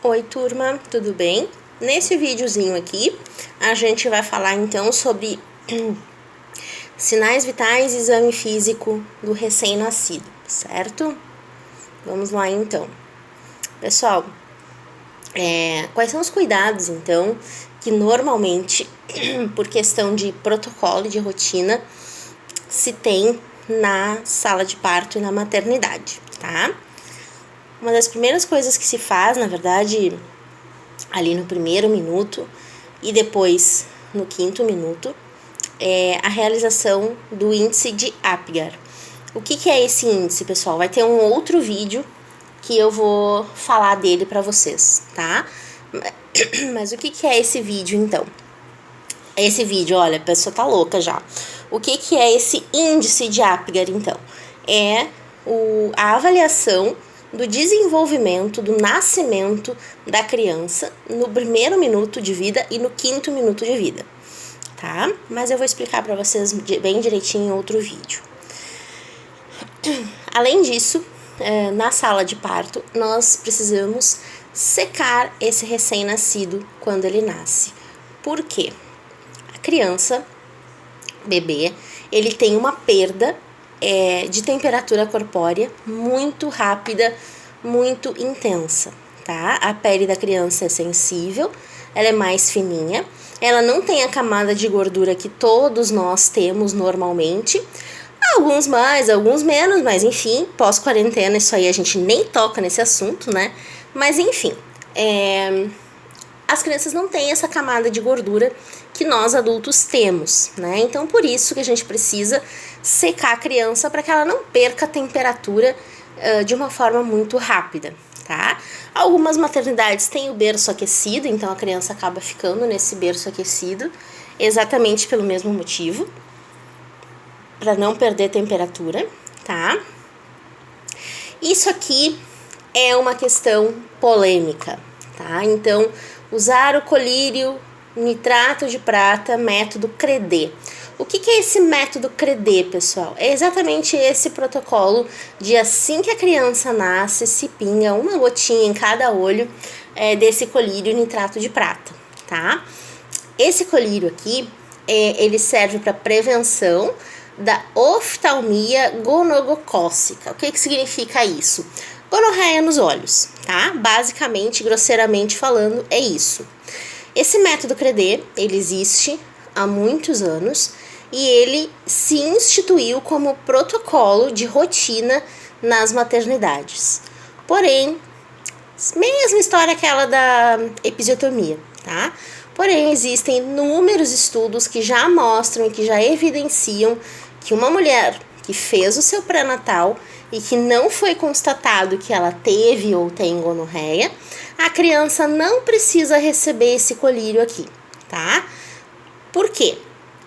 Oi turma, tudo bem? Nesse videozinho aqui, a gente vai falar então sobre sinais vitais e exame físico do recém-nascido, certo? Vamos lá então. Pessoal, quais são os cuidados então que normalmente, por questão de protocolo e de rotina, se tem na sala de parto e na maternidade, tá? Uma das primeiras coisas que se faz, na verdade, ali no primeiro minuto e depois no quinto minuto, é a realização do índice de Apgar. O que é esse índice, pessoal? Vai ter um outro vídeo que eu vou falar dele para vocês, tá? Mas o que é esse vídeo, então? Esse vídeo, olha, a pessoa tá louca já. O que é esse índice de Apgar, então? É a avaliação do desenvolvimento, do nascimento da criança no primeiro minuto de vida e no quinto minuto de vida, tá? Mas eu vou explicar para vocês bem direitinho em outro vídeo. Além disso, na sala de parto, nós precisamos secar esse recém-nascido quando ele nasce. Por quê? A criança, bebê, ele tem uma perda de temperatura corpórea muito rápida, muito intensa, tá? A pele da criança é sensível, ela é mais fininha, ela não tem a camada de gordura que todos nós temos normalmente, alguns mais, alguns menos, mas enfim, pós-quarentena isso aí a gente nem toca nesse assunto, né? Mas enfim, as crianças não têm essa camada de gordura que nós adultos temos, né? Então, por isso que a gente precisa secar a criança para que ela não perca a temperatura de uma forma muito rápida, tá? Algumas maternidades têm o berço aquecido, então a criança acaba ficando nesse berço aquecido, exatamente pelo mesmo motivo, para não perder temperatura, tá? Isso aqui é uma questão polêmica, tá? Então, usar o colírio nitrato de prata, método CREDE. O que é esse método CREDE, pessoal? É exatamente esse protocolo de assim que a criança nasce, se pinga uma gotinha em cada olho desse colírio nitrato de prata, tá? Esse colírio aqui, ele serve para prevenção da oftalmia gonocócica. O que significa isso? Gonorreia nos olhos, tá? Basicamente, grosseiramente falando, é isso. Esse método CREDE, ele existe há muitos anos e ele se instituiu como protocolo de rotina nas maternidades. Porém, mesma história aquela da episiotomia, tá? Porém, existem inúmeros estudos que já mostram e que já evidenciam que uma mulher que fez o seu pré-natal e que não foi constatado que ela teve ou tem gonorreia, a criança não precisa receber esse colírio aqui, tá? Por quê?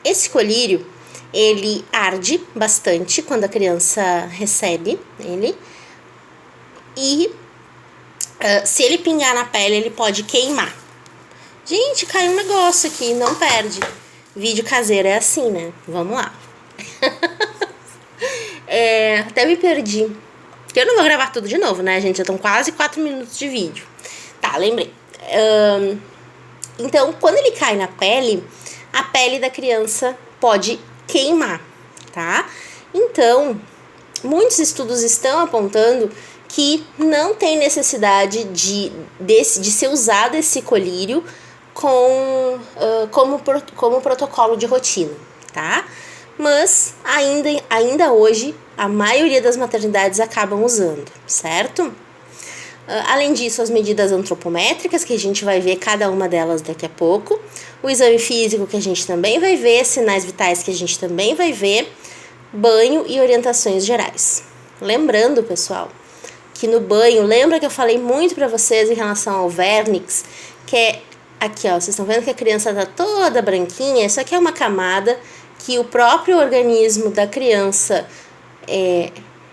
Esse colírio, ele arde bastante quando a criança recebe ele e se ele pingar na pele, ele pode queimar. Gente, caiu um negócio aqui, não perde. Vídeo caseiro é assim, né? Vamos lá. Até me perdi. Porque eu não vou gravar tudo de novo, né, gente? Já estão quase 4 minutos de vídeo. Tá, lembrei. Então, quando ele cai na pele, a pele da criança pode queimar, tá? Então, muitos estudos estão apontando que não tem necessidade de ser usado esse colírio como protocolo de rotina, tá? Mas ainda hoje a maioria das maternidades acabam usando, certo? Além disso, as medidas antropométricas, que a gente vai ver cada uma delas daqui a pouco, o exame físico que a gente também vai ver, sinais vitais que a gente também vai ver, banho e orientações gerais. Lembrando, pessoal, que no banho, lembra que eu falei muito para vocês em relação ao vernix, que é aqui, ó, vocês estão vendo que a criança tá toda branquinha, isso aqui é uma camada que o próprio organismo da criança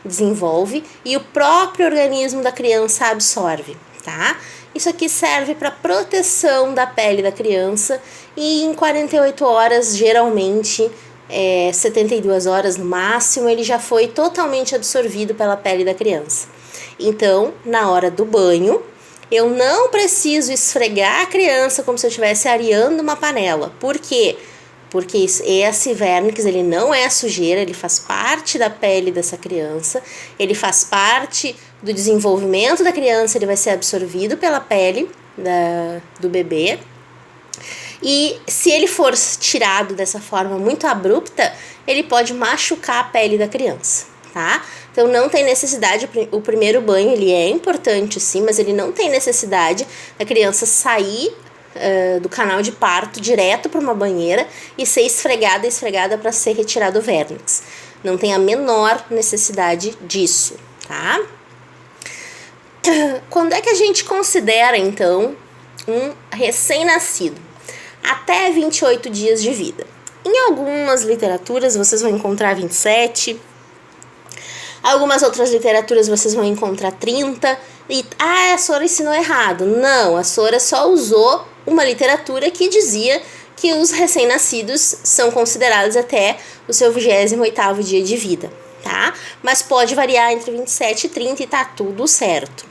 desenvolve e o próprio organismo da criança absorve, tá? Isso aqui serve para proteção da pele da criança e em 48 horas, geralmente 72 horas no máximo, ele já foi totalmente absorvido pela pele da criança. Então, na hora do banho, Eu não preciso esfregar a criança como se eu estivesse areando uma panela. Por quê? Porque esse vernix, ele não é sujeira, ele faz parte da pele dessa criança, ele faz parte do desenvolvimento da criança, ele vai ser absorvido pela pele do bebê. E se ele for tirado dessa forma muito abrupta, ele pode machucar a pele da criança, tá? Então não tem necessidade, o primeiro banho ele é importante sim, mas ele não tem necessidade da criança sair do canal de parto direto para uma banheira e ser esfregada para ser retirado o vernix. Não tem a menor necessidade disso, tá? Quando é que a gente considera então um recém-nascido? Até 28 dias de vida. Em algumas literaturas vocês vão encontrar 27, algumas outras literaturas vocês vão encontrar 30, e a Sora ensinou errado. Não, a Sora só usou uma literatura que dizia que os recém-nascidos são considerados até o seu 28º dia de vida, tá? Mas pode variar entre 27 e 30 e tá tudo certo.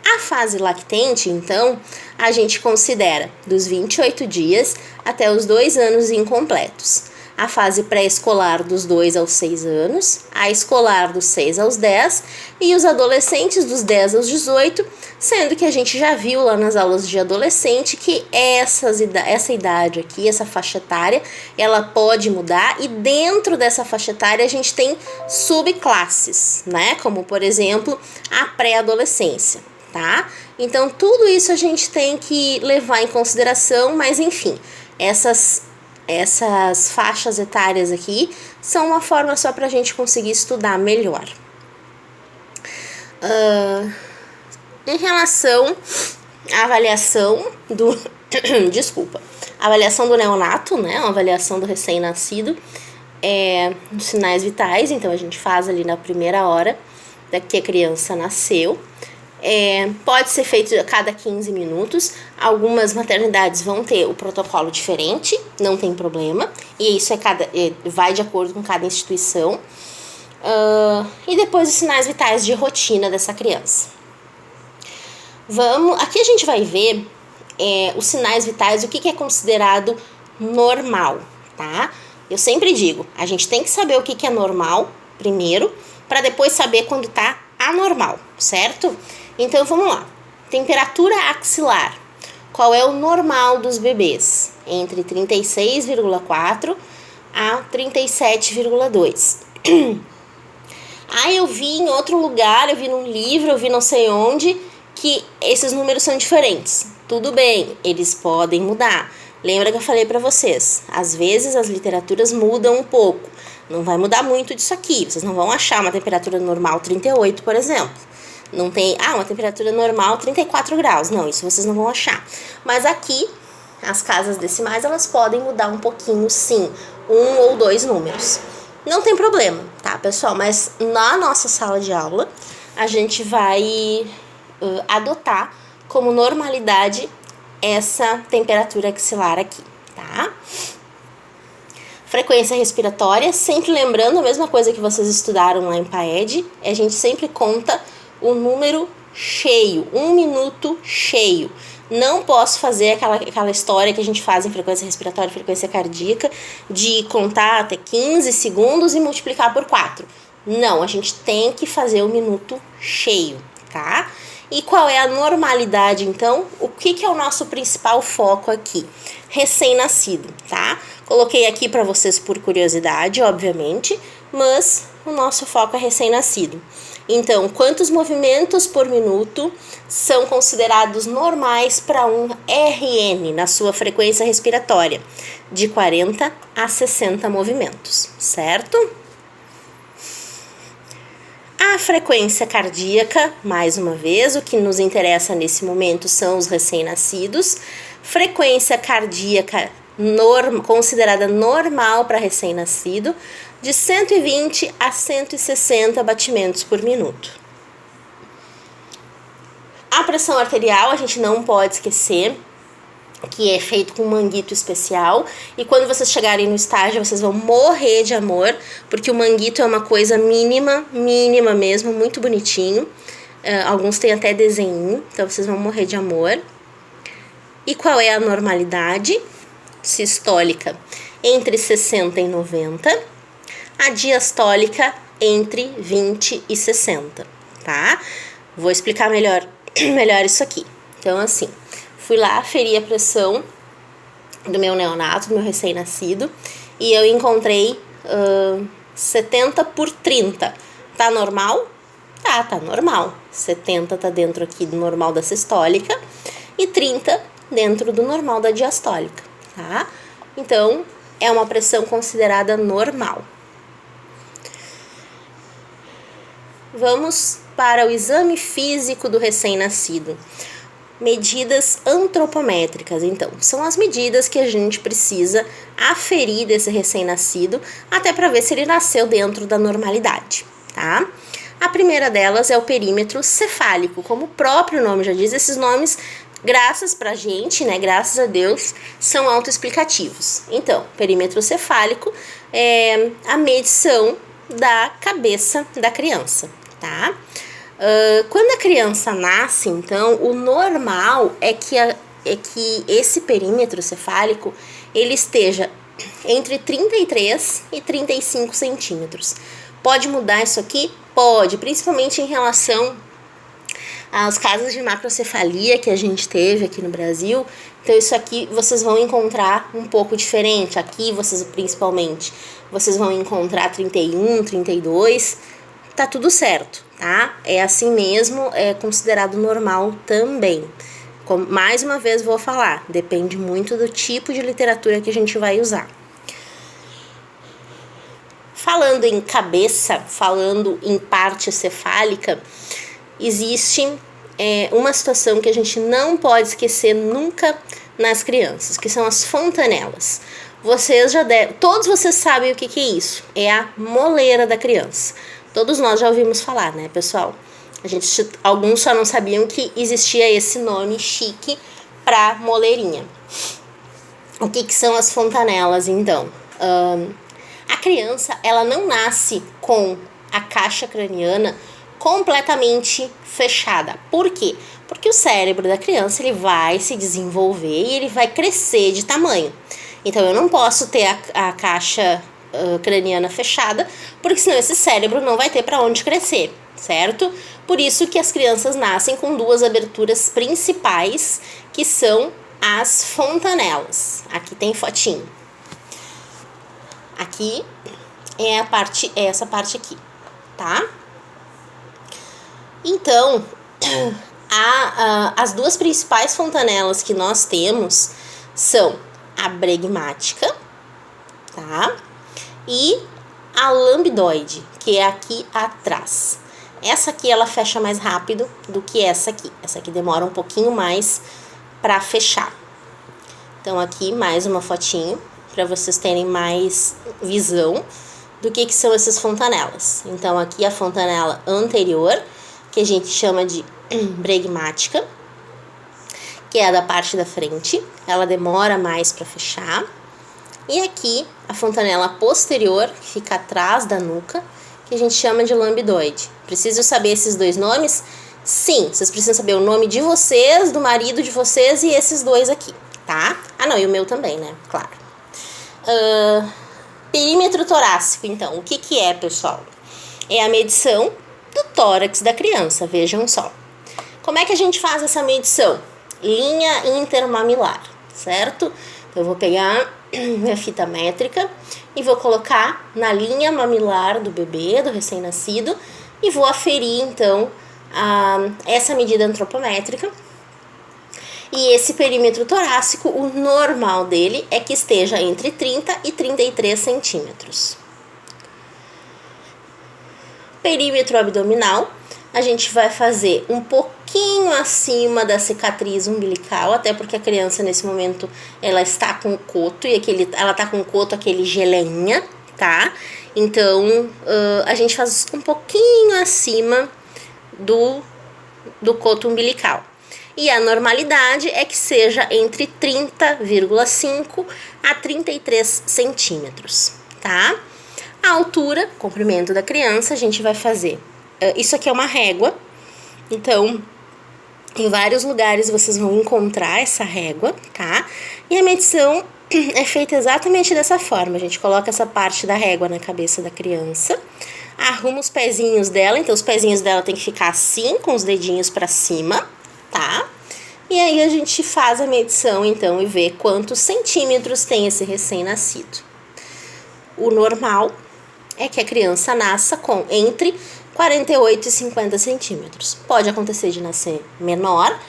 A fase lactente, então, a gente considera dos 28 dias até os 2 anos incompletos. A fase pré-escolar dos 2 aos 6 anos, a escolar dos 6 aos 10 e os adolescentes dos 10 aos 18, sendo que a gente já viu lá nas aulas de adolescente que essa idade aqui, essa faixa etária, ela pode mudar e dentro dessa faixa etária a gente tem subclasses, né? Como, por exemplo, a pré-adolescência, tá? Então, tudo isso a gente tem que levar em consideração, mas enfim, essas faixas etárias aqui são uma forma só para a gente conseguir estudar melhor. Em relação à avaliação do avaliação do neonato, né, a avaliação do recém-nascido, dos sinais vitais, então a gente faz ali na primeira hora que a criança nasceu. Pode ser feito a cada 15 minutos. Algumas maternidades vão ter o protocolo diferente, não tem problema. E isso vai de acordo com cada instituição. E depois os sinais vitais de rotina dessa criança. Aqui a gente vai ver os sinais vitais, o que é considerado normal, tá? Eu sempre digo, a gente tem que saber o que é normal primeiro, para depois saber quando tá anormal, certo? Então, vamos lá. Temperatura axilar. Qual é o normal dos bebês? Entre 36,4 a 37,2. Eu vi em outro lugar, eu vi num livro, eu vi não sei onde, que esses números são diferentes. Tudo bem, eles podem mudar. Lembra que eu falei pra vocês? Às vezes as literaturas mudam um pouco. Não vai mudar muito disso aqui. Vocês não vão achar uma temperatura normal 38, por exemplo. Não tem, uma temperatura normal 34 graus. Não, isso vocês não vão achar. Mas aqui, as casas decimais, elas podem mudar um pouquinho, sim. 1 ou 2 números. Não tem problema, tá, pessoal? Mas na nossa sala de aula, a gente vai adotar como normalidade essa temperatura axilar aqui, tá? Frequência respiratória, sempre lembrando a mesma coisa que vocês estudaram lá em PAED, a gente sempre conta o número cheio, 1 minuto cheio. Não posso fazer aquela história que a gente faz em frequência respiratória e frequência cardíaca, de contar até 15 segundos e multiplicar por 4. Não, a gente tem que fazer o minuto cheio, tá? E qual é a normalidade, então? O que é o nosso principal foco aqui? Recém-nascido, tá? Coloquei aqui para vocês por curiosidade, obviamente, mas o nosso foco é recém-nascido. Então, quantos movimentos por minuto são considerados normais para um RN na sua frequência respiratória? De 40 a 60 movimentos, certo? A frequência cardíaca, mais uma vez, o que nos interessa nesse momento são os recém-nascidos. Frequência cardíaca considerada normal para recém-nascido, de 120 a 160 batimentos por minuto. A pressão arterial, a gente não pode esquecer que é feito com um manguito especial, e quando vocês chegarem no estágio, vocês vão morrer de amor, porque o manguito é uma coisa mínima mesmo, muito bonitinho. Alguns têm até desenho, então vocês vão morrer de amor. E qual é a normalidade? Sistólica entre 60 e 90. A diastólica entre 20 e 60, tá? Vou explicar melhor isso aqui. Então, assim, fui lá, aferi a pressão do meu neonato, do meu recém-nascido, e eu encontrei 70 por 30. Tá normal? Tá normal. 70 tá dentro aqui do normal da sistólica e 30 dentro do normal da diastólica, tá? Então, é uma pressão considerada normal. Vamos para o exame físico do recém-nascido. Medidas antropométricas, então, são as medidas que a gente precisa aferir desse recém-nascido, até para ver se ele nasceu dentro da normalidade, tá? A primeira delas é o perímetro cefálico, como o próprio nome já diz, esses nomes, graças pra gente, né, graças a Deus, são autoexplicativos. Então, perímetro cefálico é a medição da cabeça da criança, tá? Quando a criança nasce, então, o normal é que esse perímetro cefálico ele esteja entre 33 e 35 centímetros. Pode mudar isso aqui? Pode, principalmente em relação aos casos de macrocefalia que a gente teve aqui no Brasil. Então isso aqui vocês vão encontrar um pouco diferente. Aqui vocês vão encontrar 31, 32, tá tudo certo, tá? É assim mesmo, é considerado normal também. Mais uma vez vou falar, depende muito do tipo de literatura que a gente vai usar. Falando em cabeça, falando em parte cefálica, existe uma situação que a gente não pode esquecer nunca nas crianças, que são as fontanelas. Todos vocês sabem o que é isso, é a moleira da criança. Todos nós já ouvimos falar, né, pessoal? Alguns só não sabiam que existia esse nome chique para moleirinha. O que são as fontanelas, então? A criança, ela não nasce com a caixa craniana completamente fechada. Por quê? Porque o cérebro da criança, ele vai se desenvolver e ele vai crescer de tamanho. Então, eu não posso ter a caixa craniana fechada, porque senão esse cérebro não vai ter para onde crescer, certo? Por isso que as crianças nascem com duas aberturas principais, que são as fontanelas. Aqui tem fotinho. Aqui é essa parte aqui, tá? Então, as duas principais fontanelas que nós temos são a bregmática, tá? E a lambidoide, que é aqui atrás. Essa aqui ela fecha mais rápido do que essa aqui. Essa aqui demora um pouquinho mais para fechar. Então, aqui mais uma fotinho para vocês terem mais visão do que são essas fontanelas. Então, aqui a fontanela anterior, que a gente chama de bregmática, que é a da parte da frente, ela demora mais para fechar. E aqui a fontanela posterior, que fica atrás da nuca, que a gente chama de lambidoide. Preciso saber esses dois nomes? Sim, vocês precisam saber o nome de vocês, do marido de vocês e esses dois aqui, tá? Ah, não, e o meu também, né? Claro. Perímetro torácico, então, o que é, pessoal? É a medição do tórax da criança, vejam só. Como é que a gente faz essa medição? Linha intermamilar, certo? Então, eu vou pegar minha fita métrica e vou colocar na linha mamilar do bebê, do recém-nascido, e vou aferir, então, essa medida antropométrica. E esse perímetro torácico, o normal dele é que esteja entre 30 e 33 centímetros. Perímetro abdominal, a gente vai fazer um pouquinho acima da cicatriz umbilical, até porque a criança nesse momento ela está com o coto, e ela está com o coto aquele geleinha, tá? Então, a gente faz um pouquinho acima do coto umbilical. E a normalidade é que seja entre 30,5 a 33 centímetros, tá? A altura, comprimento da criança, a gente vai fazer. Isso aqui é uma régua. Então, em vários lugares vocês vão encontrar essa régua, tá? E a medição é feita exatamente dessa forma. A gente coloca essa parte da régua na cabeça da criança, arruma os pezinhos dela, então os pezinhos dela tem que ficar assim, com os dedinhos pra cima, tá? E aí a gente faz a medição, então, e vê quantos centímetros tem esse recém-nascido. O normal é que a criança nasça com entre 48 e 50 centímetros. Pode acontecer de nascer menor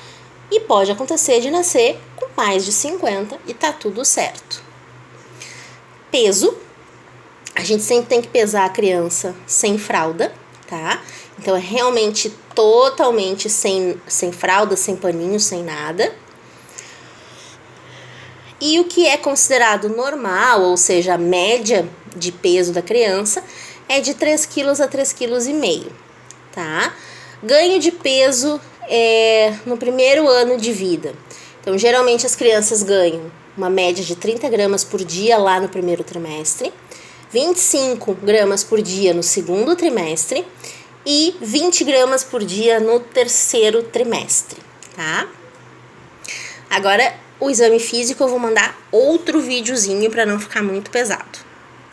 e pode acontecer de nascer com mais de 50 e tá tudo certo. Peso. A gente sempre tem que pesar a criança sem fralda, tá? Então, é realmente totalmente sem fralda, sem paninho, sem nada. E o que é considerado normal, ou seja, a média de peso da criança, é de 3 kg a 3,5 kg, tá? Ganho de peso no primeiro ano de vida. Então, geralmente as crianças ganham uma média de 30 gramas por dia lá no primeiro trimestre, 25 gramas por dia no segundo trimestre e 20 gramas por dia no terceiro trimestre, tá? Agora, o exame físico eu vou mandar outro videozinho para não ficar muito pesado.